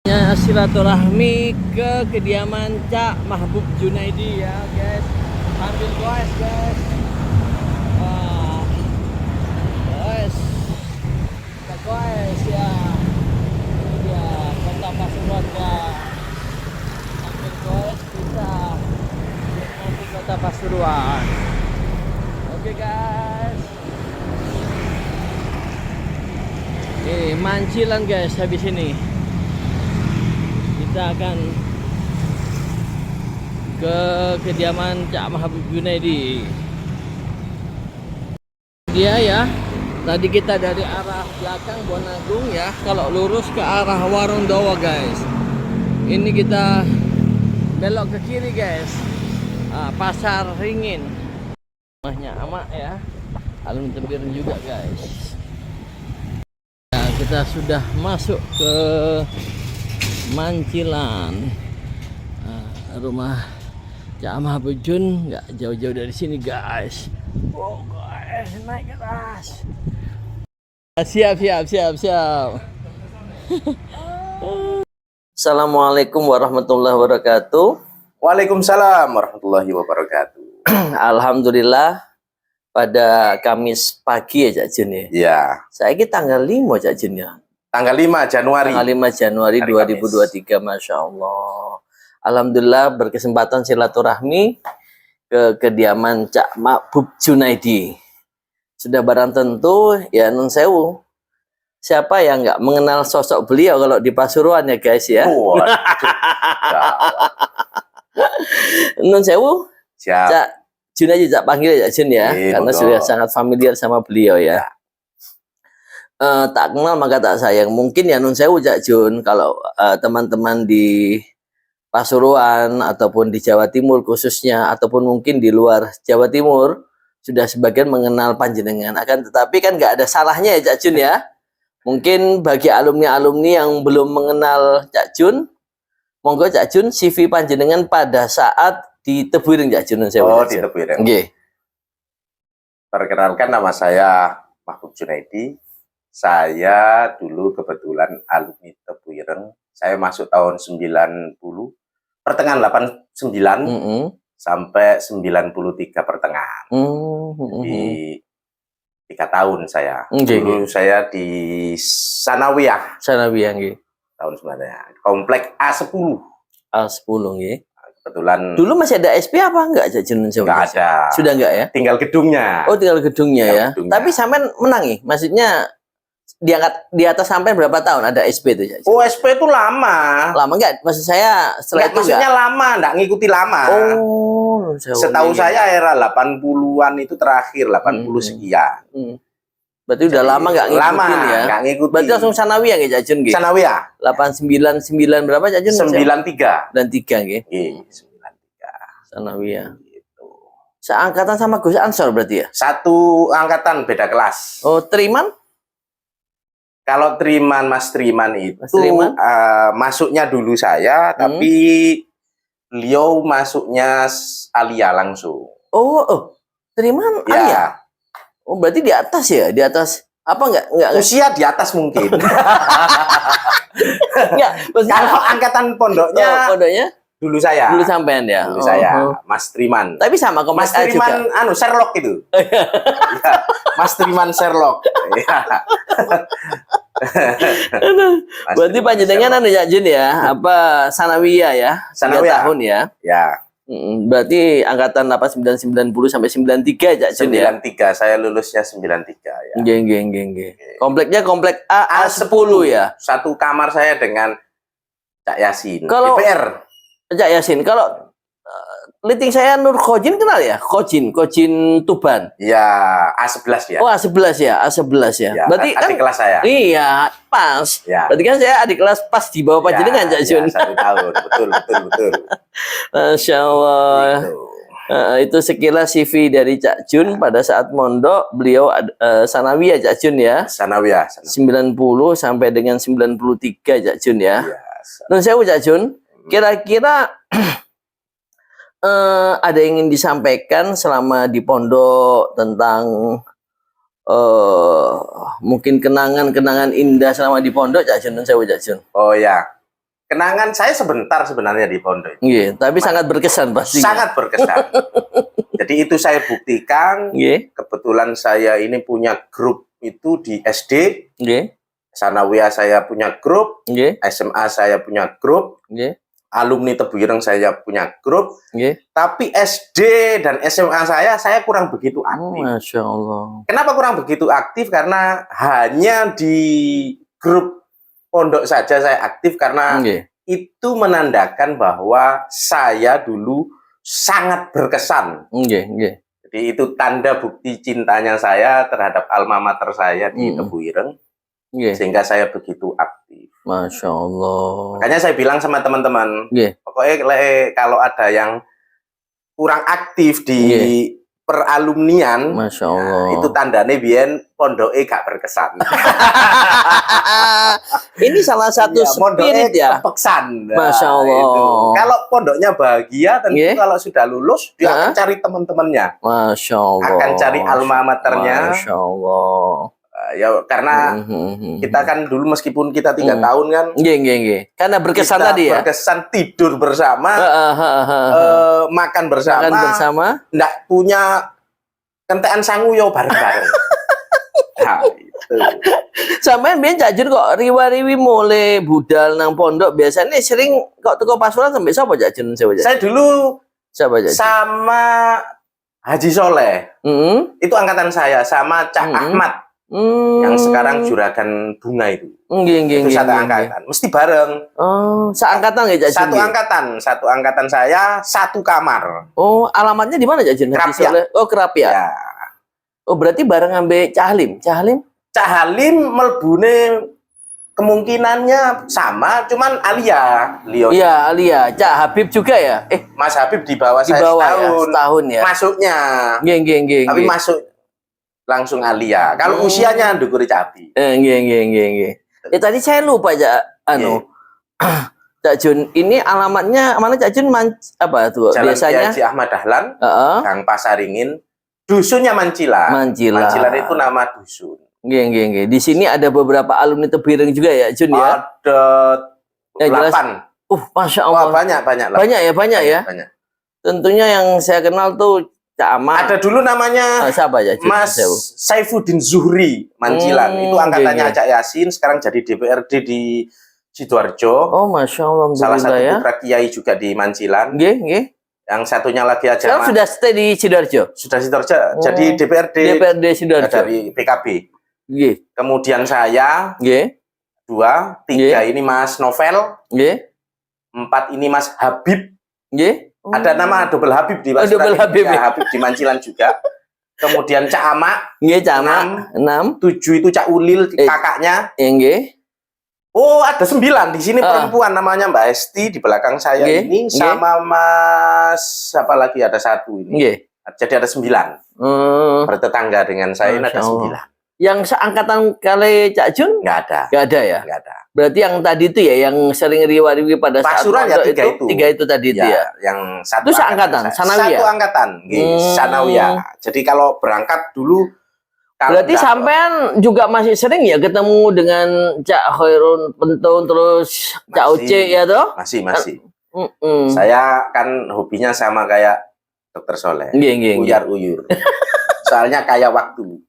Silaturahmi ke kediaman Cak Mahbub Junaidi ya guys, sambil goes guys. Wah, guys, kita goes ya. Ini dia kota Pasuruan guys. Sambil goes kita menikmati kota Pasuruan. Oke guys. Ini mancilan guys habis ini. Kita akan ke kediaman Cak Mahbub Junaidi. Dia ya, tadi kita dari arah belakang Bonagung ya, kalau lurus ke arah Warung Dawa guys. Ini kita belok ke kiri guys, Pasar Ringin. Rumahnya Amak ya, alun tebir juga guys. Ya, kita sudah masuk ke Mancilan. Rumah Cak Mahbub Jun nggak jauh-jauh dari sini guys. Oh guys, naik ke atas. Siap. Assalamualaikum warahmatullahi wabarakatuh. Waalaikumsalam warahmatullahi wabarakatuh. Alhamdulillah pada Kamis pagi ya Cak Jun ya. Ya. Saya tanggal 5 Cak Jun ya. Tanggal 5 Januari. Tanggal 5 Januari Hari 2023, Masya Allah. Alhamdulillah berkesempatan silaturahmi ke kediaman Cak Mahbub Junaidi. Sudah barang tentu ya nun sewu. Siapa yang nggak mengenal sosok beliau kalau di Pasuruan ya guys ya. Nun sewu. Siap. Cak Jun aja Cak panggil ya Jun ya. Karena sudah sangat familiar sama beliau ya. Tak kenal maka tak sayang. Mungkin ya nun sewu Cak Jun, kalau teman-teman di Pasuruan ataupun di Jawa Timur khususnya, ataupun mungkin di luar Jawa Timur sudah sebagian mengenal panjenengan. Akan tetapi kan nggak ada salahnya ya Cak Jun ya. Mungkin bagi alumni-alumni yang belum mengenal Cak Jun, monggo Cak Jun CV panjenengan pada saat di Tebuireng Cak Jun. Oh, di Tebuireng. Okay. Perkenalkan, nama saya Mahbub Junaidi. Saya dulu kebetulan alumni Tebuireng. Saya masuk tahun 90, pertengahan 89 sampai 93 pertengahan. Di 3 tahun saya. Dulu saya di Sanawiyah. Tahun 90. Komplek A10. A10 nggih. Kebetulan dulu masih ada SP apa enggak Cak Jun? Enggak ada. Sudah enggak ya? Tinggal gedungnya. Oh, tinggal gedungnya ya. Tapi sampean menang nih. Maksudnya diangkat di atas sampai berapa tahun ada SP itu Cak Jun? Oh, SP itu lama. Lama enggak? Maksud saya setelah itu maksudnya enggak? Lama, enggak ngikuti lama. Oh, setahu saya era 80-an itu terakhir, 80 sekian. Berarti udah lama nggak ngikutin ya? Nggak ngikutin. Berarti langsung Sanawiyah nggak Cak Jun? Sanawiyah. 899 berapa Cak Jun? 93. 93 nggih. 93. Sanawiyah. Gitu. Seangkatan sama Gus Ansor berarti ya? Satu angkatan beda kelas. Oh, Triman? Kalau Triman, Mas Triman itu masuknya dulu saya, tapi beliau masuknya Alia langsung. Oh, Triman ya. Alia. Oh, berarti di atas ya? Di atas apa enggak? Usia di atas mungkin. Enggak, kalau angkatan pondoknya dulu saya. Dulu sampean ya. Dulu saya, Mas Triman. Tapi sama Mas Triman juga. Sherlock itu. Ya, Mas Triman Sherlock. Ya. Berarti panjenengan Cak Jun ya, apa Sanawiyah ya? 3 tahun ya. Ya. Berarti angkatan 8990 sampai 93 Cak Jun ya. 93, saya lulusnya 93 ya. Nggih. Kompleknya komplek A10 ya. Satu kamar saya dengan Cak Yasin. Kalau DPR. Cak Yasin, kalau liting saya Nur Khojin kenal ya? Khojin Tuban. Ya, A11 ya. Oh, A11 ya, A11 ya. Berarti adik kelas saya. Iya, pas. Ya. Berarti kan saya adik kelas pas di bawah panjenengan Cak Jun. 1 tahun, betul. Masya Allah. Itu sekilas CV dari Cak Jun pada saat mondok. Beliau Sanawiyah Cak Jun ya. Sanawiyah. 90 sampai dengan 93 Cak Jun ya. Nun sewu Cak Jun. Kira-kira ada yang ingin disampaikan selama di pondok tentang mungkin kenangan-kenangan indah selama di pondok Cak Jun? Oh ya, Kenangan saya sebentar sebenarnya di pondok. Nggih, tapi sangat berkesan pasti. Sangat berkesan. Jadi itu saya buktikan. Nggih. Kebetulan saya ini punya grup itu di SD. Nggih. Sanawiyah saya punya grup. Nggih. SMA saya punya grup. Nggih. Alumni Tebu Ireng saya punya grup. Nggih. Tapi SD dan SMA saya kurang begitu aktif. Masya Allah. Kenapa kurang begitu aktif? Karena hanya di grup pondok saja saya aktif karena Nggih. itu menandakan bahwa saya dulu sangat berkesan. Nggih, nggih. Jadi itu tanda bukti cintanya saya terhadap alma mater saya di Tebu Ireng. Nggih. Sehingga saya begitu aktif. Masya Allah. Makanya saya bilang sama teman-teman, Nggih. pokoknya kalau ada yang kurang aktif di peralumnian, Masya Allah. itu tandanya biyen pondoke gak berkesan. Ini salah satu spirit ya. Kepeksan. Masya Allah. Itu. Kalau pondoknya bahagia, tentu Nggih. kalau sudah lulus dia akan cari teman-temannya, Masya Allah. akan cari alma maternya. Masya Allah. Ya karena kita kan dulu meskipun kita 3 tahun kan, Nggih, nggih, nggih. Karena berkesan kita tadi ya. berkesan tidur bersama, makan bersama, Makan bersama. nggak punya kentekan sangu yo bareng-bareng. Nah, itu. Sampeyan biyen Cak Jun kok riwa-riwi mulai budal nang pondok biasanya sering kok teko Pasuruan sampai sapa Cak Jun? Saya dulu Siapa Cak Jun? sama Haji Soleh, itu angkatan saya, sama Cak Ahmad yang sekarang juragan bunga itu. Nggih, Itu satu angkatan, mesti bareng. Oh, seangkatan nggih Cak Jun? Satu angkatan saya, satu kamar. Oh, alamatnya di mana Cak Jun? Haji Kerapia. Soleh. Oh, Kerapia. Ya. Oh, berarti bareng ambek Cak Halim. Cak Halim? Cak Halim melbune kemungkinannya sama, cuman Alia, Leo. Iya, Alia. Cak Habib juga ya? Mas Habib di bawah Di saya bawah ya, setahun. setahun ya. Masuknya. Nggih. Tapi masuk langsung Alia. Apa? Kalau usianya ndukuri Cak Habib. Nggih. Tadi saya lupa Cak Cak Jun, ini alamatnya mana Cak Jun? Apa tuh Jalan biasanya? Haji Ahmad Dahlan, Heeh. Gang Pasaringin, dusunnya Mancilan. Mancilan. Mancilan itu nama dusun. Nggih. Di sini ada beberapa alumni Tebu Ireng juga ya, Jun ya? Ada Yang jelas. 8. Masya Wah, Allah. banyak lah. Banyak ya. Banyak. Tentunya yang saya kenal tuh Cak Ahmad. Ada dulu namanya Siapa ya? Jun? Mas Saifuddin Zuhri Mancilan. Itu angkatannya nggih. Cak Yasin, sekarang jadi DPRD di Sidoarjo. Oh, Masya Allah. Salah satu ya. putra kiai juga di Mancilan. Nggih. Yang satunya lagi aja Sekarang sudah stay di Sidoarjo? sudah Sidoarjo. Jadi DPRD Sidoarjo. dari PKB. Nggih. Kemudian saya Nggih. 2, 3 ini Mas Novel, Nggih. 4 ini Mas Habib. Nggih. Ada nama double Habib di Oh, double Habib, ya, ya. Habib di Mancilan juga. Kemudian Cak Ama, Nggih, Cak Ahmad. 6. 7 itu Cak Ulil kakaknya. Nggih. Oh, ada 9 di sini Ah. perempuan namanya Mbak Esti di belakang saya Nggih, ini nggih. sama Mas siapa lagi ada 1 ini. Nggih. Jadi ada 9. Bertetangga dengan saya ini Masya ada Allah. 9. Yang seangkatan kali Cak Jun Nggak ada. nggak ada ya? Nggak ada. Berarti yang tadi itu ya, yang sering riwa-riwi pada saat Pasuruan ya, pondok 3 itu. 3 itu tadi itu ya. Yang satu Itu seangkatan, saya. Sanawiyah? Satu angkatan, Sanawiyah. Jadi kalau berangkat dulu Berarti sampean juga masih sering ya ketemu dengan Cak Khairun Pentun terus Cak Masih. Uce ya toh? masih. Saya Saya kan hobinya sama kayak Dokter Soleh. nggih. Uyar-uyur. Soalnya kayak waktu.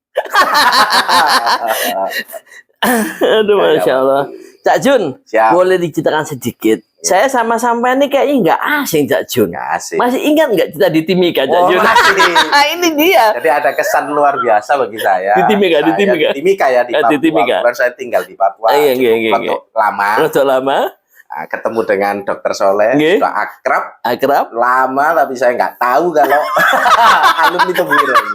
Aduh, Masya Allah. Cak Jun, Siap. boleh diceritakan sedikit? Saya sama sampean ini kayaknya nggak asing Cak Jun. Nggak asik. Masih ingat nggak kita di Timika Cak Oh, Jun? masih. Ini dia. Jadi ada kesan luar biasa bagi saya. Di Timika, di Saya Timika. Di Timika ya, di Di Papua. Timika. Kebetulan saya tinggal di Papua. Iya, cukup waktu lama. Udah lama, Nah, ketemu dengan Dokter Soleh. Nggih. Sudah akrab. akrab. Lama, tapi saya nggak tahu kalau alumni Tebu Ireng.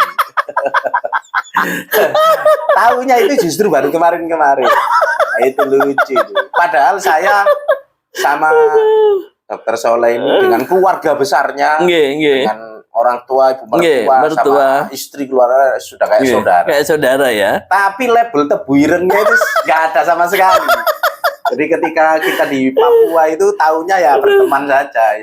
Tahunya itu justru baru kemarin-kemarin. Nah, itu lucu itu. Padahal saya sama Dokter Soleh ini dengan keluarga besarnya, Nggih. dengan orang tua, ibu Nggih, mertua, mertua. sama istri keluarga sudah kayak Nggih, saudara. Kayak saudara ya. Tapi label Tebu Irengnya itu nggak ada sama sekali. Jadi ketika kita di Papua itu tahunya ya berteman saja.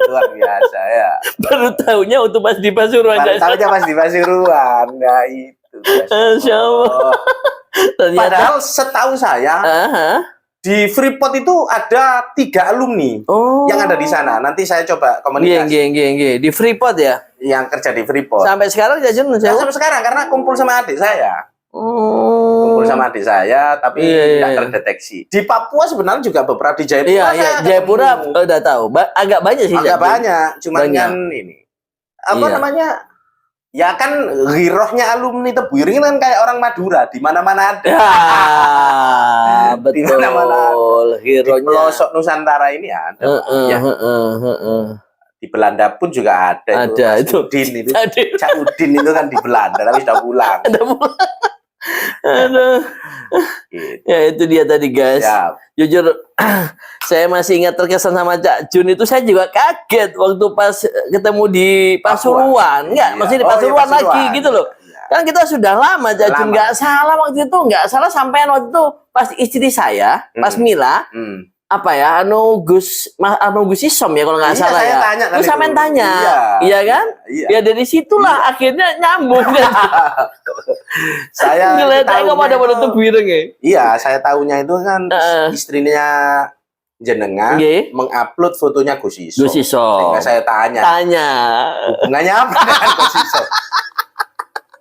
Luar biasa ya. Baru tahunya untuk pas di Pasuruan. Baru Cak. tahunya pas di Pasuruan. Nah itu. Masya Allah. Ternyata. Padahal setahu saya Aha. Di Freeport itu ada 3 alumni Oh. yang ada di sana. Nanti saya coba komunikasi. Nggih. Di Freeport ya. Yang kerja di Freeport. Sampai sekarang Cak Jun, Nah, sampai sekarang karena kumpul sama adik saya. Oh. Kumpul sama adik saya, tapi tidak Iya. terdeteksi. Di Papua sebenarnya juga beberapa di Jayapura. Iya, saya Jayapura ketemu. udah tahu. Agak banyak sih. Agak Cak Jun. banyak, cuman Banyak. kan ini. Apa Iya. namanya? Ya kan girohnya alumni Tebu Ireng kan kayak orang Madura, di mana-mana ada. Ya, Di betul. mana-mana Di Hero-nya. pelosok Nusantara ini ada. Ya, di Belanda pun juga ada. Ada, Mas itu. Udin itu. Tadi Cak Udin itu kan di Belanda tapi sudah pulang. ada pula. Aduh. Gitu. Ya itu dia tadi guys. Ya, Jujur saya masih ingat terkesan sama Cak Jun itu, saya juga kaget waktu pas ketemu di Pasuruan. Enggak, Iya. masih di Oh, iya, Pasuruan lagi Pasuruan. gitu loh. Iya. Kan kita sudah lama Cak Jun, Lama. nggak salah waktu itu, nggak salah sampai waktu itu pas istri saya, pas Mila, apa ya, Gus Isom ya kalau nggak Iya, salah saya ya. tanya kan Terus sampean itu. tanya, Iya. kan? Iya. Ya dari situlah akhirnya nyambung. Saya Ngeliat tahunya kok pada itu- tutup bireng ya. Iya, saya tahunya itu kan istrinya jenengan Nggih. mengupload fotonya Gus Isom. Gus Isom. Sehingga saya tanya, Tanya. hubungannya apa dengan Gus Isom?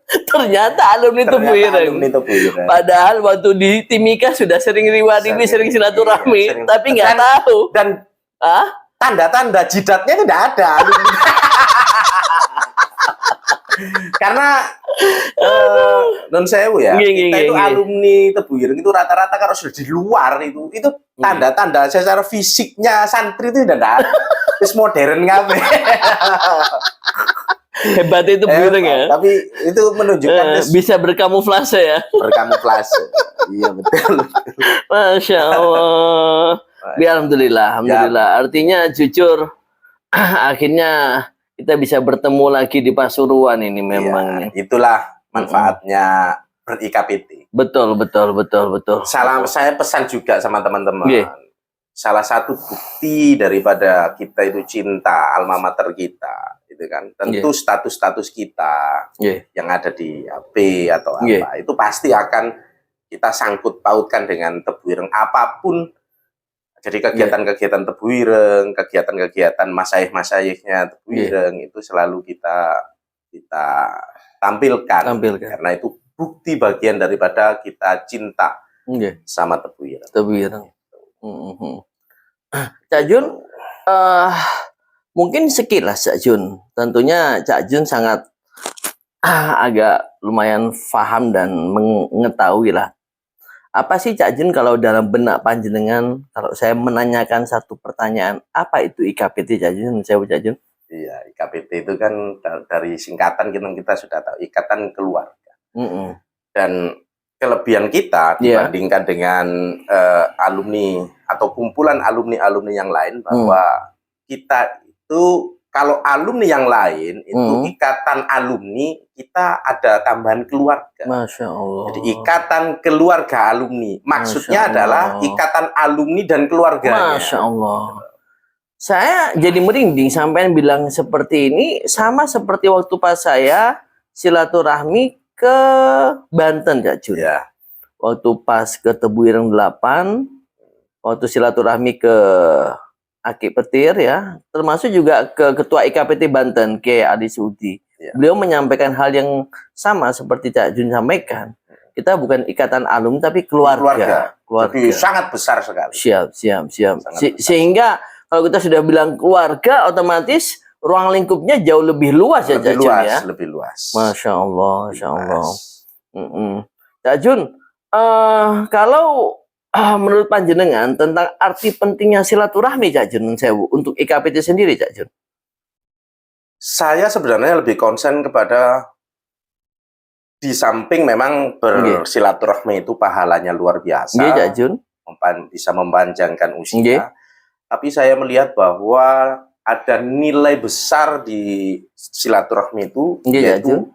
Ternyata alumni Tebu Ternyata Ireng. alumni Tebu Ireng. Padahal waktu di Timika sudah sering riwayat ini, sering silaturahmi, Iya, sering. tapi nggak Dan- tahu. Dan Ah? tanda-tanda jidatnya tidak ada. Karena non sewu ya, kita itu alumni Tebu Ireng itu rata-rata kalau sudah di luar itu tanda-tanda secara fisiknya santri itu tidak ada. Terus modern ngapain? Hebat itu Tebu Ireng ya. Tapi itu menunjukkan Bisa berkamuflase ya. berkamuflase. Iya betul. Masya Allah. Alhamdulillah. Artinya jujur, akhirnya kita bisa bertemu lagi di Pasuruan ini memang. Ya, itulah manfaatnya ber-IKPT. Betul. Saya pesan juga sama teman-teman. Nggih. Salah satu bukti daripada kita itu cinta alma mater kita, gitu kan. Tentu status-status kita yang ada di HP atau apa, itu pasti akan kita sangkut pautkan dengan Tebu Ireng apapun. Jadi kegiatan-kegiatan Tebu Ireng, kegiatan-kegiatan masaih-masaihnya Tebu Ireng itu selalu kita tampilkan. Karena itu bukti bagian daripada kita cinta sama Tebu Ireng. Tebu Ireng. Cak Jun, mungkin sekilas Cak Jun. Tentunya Cak Jun sangat agak lumayan paham dan mengetahui lah. Apa sih Cak Jun kalau dalam benak panjenengan, kalau saya menanyakan satu pertanyaan, apa itu IKPT Cak Jun? Cak Jun? Iya, IKPT itu kan dari singkatan kita sudah tahu, Ikatan Keluarga. Dan kelebihan kita dibandingkan dengan alumni atau kumpulan alumni-alumni yang lain, bahwa kita itu kalau alumni yang lain itu ikatan alumni, kita ada tambahan keluarga. Masya Allah. Jadi ikatan keluarga alumni, maksudnya adalah ikatan alumni dan keluarganya. Masya Allah. Saya jadi merinding sampai bilang seperti ini, sama seperti waktu pas saya silaturahmi ke Banten Cak Jun. Ya. Waktu pas ke Tebu Ireng 8, waktu silaturahmi ke Aki Petir ya, termasuk juga ke Ketua IKPT Banten, Ke Adi Sudi. Ya. Beliau menyampaikan hal yang sama seperti Cak Jun sampaikan. Kita bukan ikatan alumni tapi keluarga. Jadi sangat besar sekali. Siap. Besar. Sehingga kalau kita sudah bilang keluarga, otomatis ruang lingkupnya jauh lebih luas ya, Cak Jun ya. Lebih luas. Masya Allah. Cak Jun, kalau menurut panjenengan tentang arti pentingnya silaturahmi Cak Jun Sewu untuk IKPT sendiri Cak Jun? Saya sebenarnya lebih konsen kepada, di samping memang bersilaturahmi itu pahalanya luar biasa, Cak Jun. Bisa memanjangkan usia. Tapi saya melihat bahwa ada nilai besar di silaturahmi itu, yaitu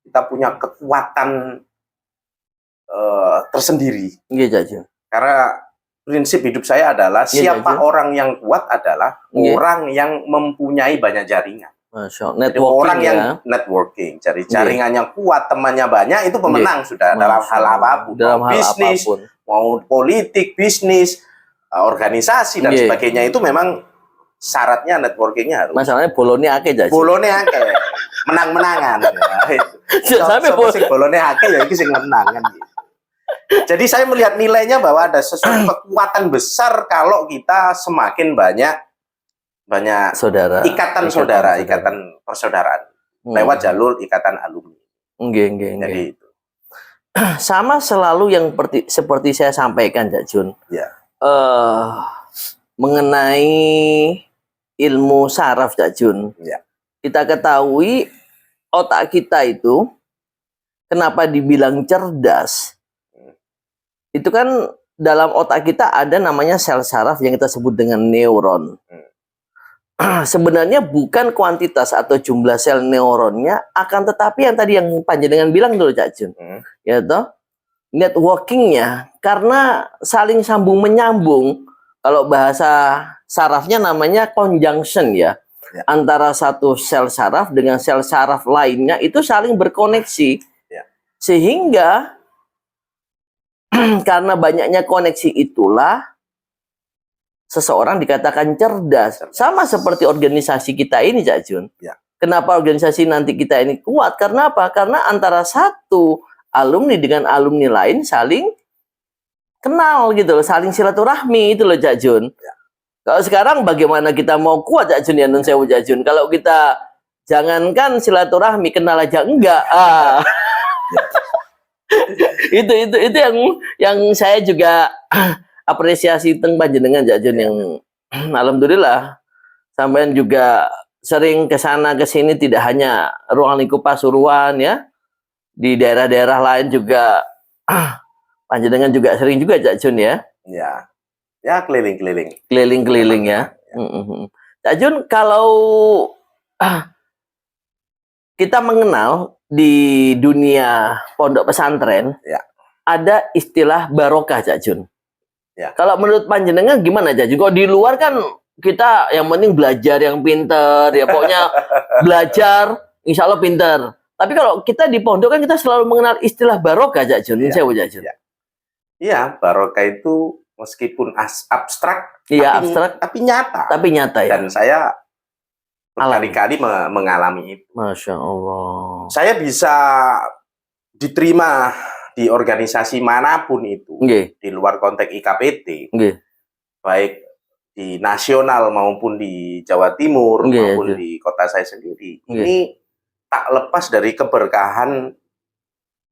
kita punya kekuatan tersendiri. Cak Jun. Karena prinsip hidup saya adalah siapa orang yang kuat adalah orang yang mempunyai banyak jaringan. Masya Allah. Jadi orang yang networking, cari jaringan yang kuat, temannya banyak, itu pemenang sudah dalam hal apapun. Dalam hal bisnis, apapun. mau politik, bisnis, organisasi dan sebagainya itu memang syaratnya networkingnya harus. Masalahnya bolone akeh Jajun. Bolone akeh, menang-menangan. Sampai bolone akeh ya iki sing menang kan. Jadi saya melihat nilainya bahwa ada sesuatu kekuatan besar kalau kita semakin banyak ikatan persaudaraan lewat jalur ikatan alumni. Jadi itu. Sama selalu yang seperti saya sampaikan Jajun. Ya. Mengenai ilmu saraf Jajun. Ya. Kita ketahui otak kita itu kenapa dibilang cerdas? Itu kan dalam otak kita ada namanya sel saraf yang kita sebut dengan neuron. Sebenarnya bukan kuantitas atau jumlah sel neuronnya, akan tetapi yang tadi yang Panjenengan bilang dulu Cak Jun, ya toh, networkingnya karena saling sambung menyambung. Kalau bahasa sarafnya namanya conjunction ya, antara satu sel saraf dengan sel saraf lainnya itu saling berkoneksi, sehingga karena banyaknya koneksi itulah seseorang dikatakan cerdas. Sama seperti organisasi kita ini, Cak Jun. Kenapa organisasi nanti kita ini kuat? Karena apa? Karena antara satu alumni dengan alumni lain saling kenal gitu loh, saling silaturahmi itu loh, Cak Jun. Kalau sekarang bagaimana kita mau kuat, Cak Jun, ya Nun Sewu, Cak Jun? Kalau kita jangankan silaturahmi, kenal aja enggak. Itu yang saya juga apresiasi tentang Panjenengan Cak Jun, yang alhamdulillah sampean juga sering ke sana ke sini, tidak hanya ruang lingkup Pasuruan ya, di daerah-daerah lain juga Panjenengan juga sering juga Cak Jun ya. Ya keliling-keliling. Keliling-keliling ya. Cak Jun, kalau kita mengenal di dunia pondok pesantren, ada istilah barokah Cak Jun. Kalau menurut Panjenengan gimana Cak Jun? Kalau di luar kan kita yang penting belajar yang pinter, ya pokoknya belajar, insya Allah pinter. Tapi kalau kita di pondok kan kita selalu mengenal istilah barokah Cak Jun. Iya, barokah itu meskipun abstrak, tapi nyata. Tapi nyata ya. Dan saya berkali-kali mengalami itu. Masya Allah. Saya bisa diterima di organisasi manapun itu, di luar konteks IKPT, baik di nasional maupun di Jawa Timur maupun di kota saya sendiri. Ini tak lepas dari keberkahan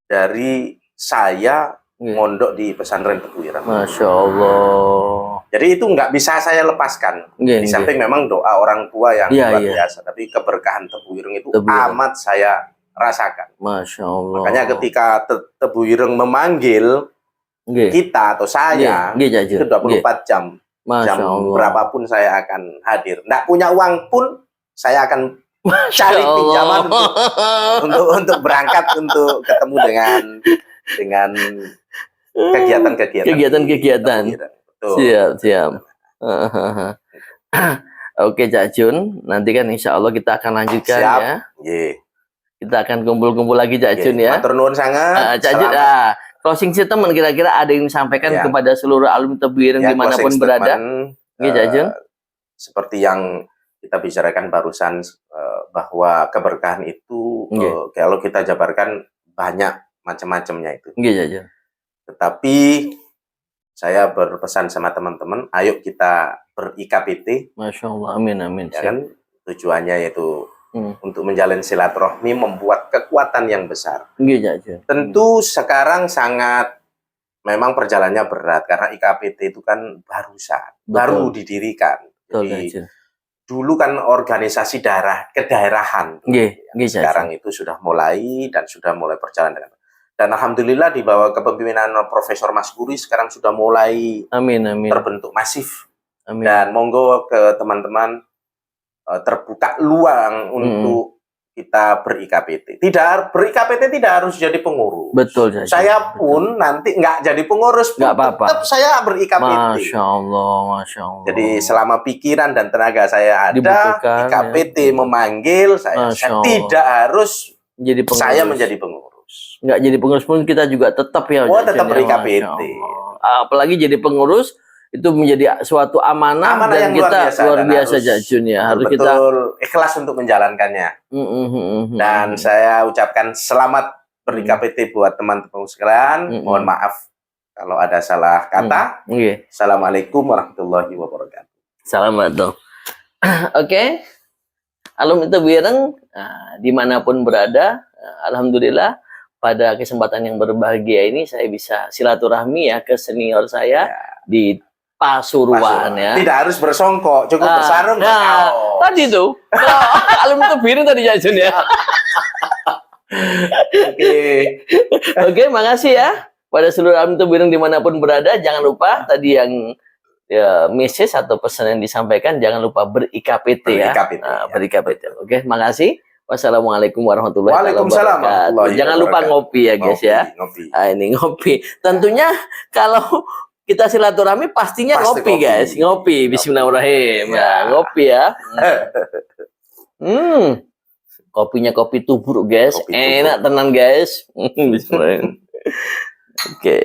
dari saya mondok di pesantren Tebu Ireng. Masya Allah. Jadi itu nggak bisa saya lepaskan. Di samping memang doa orang tua yang luar biasa, tapi keberkahan Tebu Ireng itu amat saya rasakan. Masya Allah. Makanya ketika Tebu Ireng memanggil kita atau saya, itu 24 jam. Jam berapapun saya akan hadir. Nggak punya uang pun saya akan cari pinjaman untuk berangkat untuk ketemu dengan kegiatan. Siap. Oke Cak Jun, nanti kan insya Allah kita akan lanjutkan ya. Kita akan kumpul-kumpul lagi Cak Jun ya. Matur nuwun sangat. Cak Jun, closing statement kira-kira ada yang disampaikan kepada seluruh alumni Tebu Ireng dimanapun berada. Cak Jun. Seperti yang kita bicarakan barusan, bahwa keberkahan itu kalau kita jabarkan banyak macam-macamnya itu. Cak Jun. Tetapi saya berpesan sama teman-teman, ayo kita ber-IKPT. Masya Allah, amin. Ya kan? Tujuannya yaitu untuk menjalin silaturahmi, membuat kekuatan yang besar. Tentu sekarang sangat memang perjalanannya berat karena IKPT itu kan baru didirikan. Jadi dulu kan organisasi kedaerahan. Sekarang itu sudah mulai berjalan dengan. Dan alhamdulillah di bawah kepemimpinan Profesor Mas Guri sekarang sudah mulai terbentuk masif. Dan monggo ke teman-teman terbuka luang untuk kita ber-IKPT. Ber-IKPT tidak harus jadi pengurus. Betul. Saya pun nanti nggak jadi pengurus, tetap saya ber-IKPT. Masya Allah. Jadi selama pikiran dan tenaga saya ada, IKPT memanggil saya tidak harus saya menjadi pengurus. Nggak jadi pengurus pun kita juga tetap ya. Tetap ber-IKPT. Apalagi jadi pengurus itu menjadi suatu amanah dan yang kita luar biasa Cak Jun ya. Harus kita ikhlas untuk menjalankannya. Dan saya ucapkan selamat ber-IKPT buat teman-teman sekalian. Mohon maaf kalau ada salah kata. Assalamualaikum warahmatullahi wabarakatuh. Selamat dong. Oke. Alum itu bireng dimanapun berada, alhamdulillah pada kesempatan yang berbahagia ini saya bisa silaturahmi ya ke senior saya di Pasuruan ya. Tidak harus bersongkok, cukup bersarung. Tadi tuh alum itu bireng tadi ya Jun ya. Oke, makasih ya pada seluruh alum itu bireng dimanapun berada. Jangan lupa tadi yang message atau pesan yang disampaikan, jangan lupa ber-IKPT ya. Ber-IKPT. Oke, makasih. Wassalamualaikum warahmatullahi wabarakatuh. Jangan lupa ngopi ya guys ya. Ini ngopi. Tentunya kalau kita silaturahmi pastinya ngopi guys. Ngopi. Bismillahirrahmanirrahim. Ngopi ya. Kopinya kopi tubruk guys. Enak tenan guys. Bismillahirrahmanirrahim. Oke.